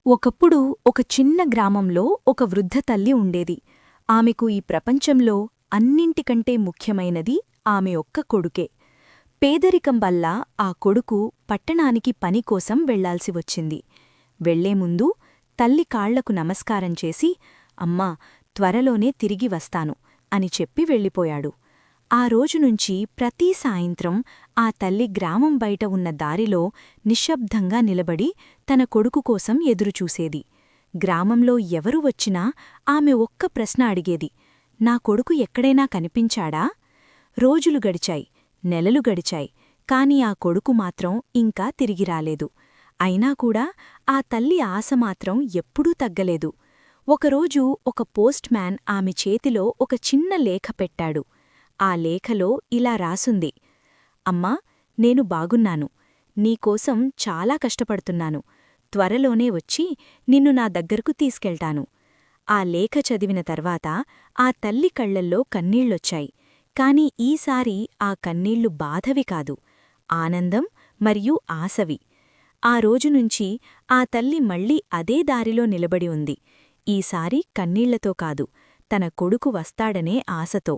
ఒకప్పుడు ఒక చిన్న గ్రామంలో ఒక వృద్ధ తల్లి ఉండేది. ఆమెకు ఈ ప్రపంచంలో అన్నింటికంటే ముఖ్యమైనది ఆమె ఒక్క కొడుకే. పేదరికం వల్ల ఆ కొడుకు పట్టణానికి పనికోసం వెళ్లాల్సి వచ్చింది. వెళ్లేముందు తల్లి కాళ్లకు నమస్కారం చేసి, అమ్మా, త్వరలోనే తిరిగి వస్తాను అని చెప్పి వెళ్ళిపోయాడు. ఆ రోజునుంచి ప్రతి సాయంత్రం ఆ తల్లి గ్రామం బయట ఉన్న దారిలో నిశ్శబ్దంగా నిలబడి తన కొడుకు కోసం ఎదురుచూసేది. గ్రామంలో ఎవరు వచ్చినా ఆమె ఒక్క ప్రశ్న అడిగేది: నా కొడుకు ఎక్కడైనా కనిపించాడా? రోజులు గడిచాయి, నెలలు గడిచాయి, కాని ఆ కొడుకు మాత్రం ఇంకా తిరిగిరాలేదు. అయినాకూడా ఆ తల్లి ఆశ మాత్రం ఎప్పుడూ తగ్గలేదు. ఒకరోజు ఒక పోస్ట్ మ్యాన్ ఆమె చేతిలో ఒక చిన్న లేఖ పెట్టాడు. ఆ లేఖలో ఇలా రాసుంది: అమ్మా, నేను బాగున్నాను. నీకోసం చాలా కష్టపడుతున్నాను. త్వరలోనే వచ్చి నిన్ను నా దగ్గరకు తీసుకెళ్తాను. ఆ లేఖ చదివిన తర్వాత ఆ తల్లి కళ్లల్లో కన్నీళ్లొచ్చాయి. కాని ఈసారి ఆ కన్నీళ్లు బాధవి కాదు, ఆనందం మరియు ఆశవి. ఆ రోజునుంచి ఆ తల్లి మళ్లీ అదే దారిలో నిలబడి ఉంది. ఈసారి కన్నీళ్లతో కాదు, తన కొడుకు వస్తాడనే ఆశతో.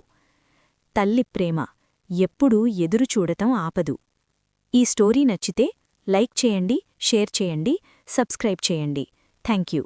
తల్లి ప్రేమ ఎప్పుడూ ఎదురుచూడటం ఆపదు. ఈ స్టోరీ నచ్చితే లైక్ చేయండి, షేర్ చేయండి, సబ్స్క్రైబ్ చేయండి. Thank you.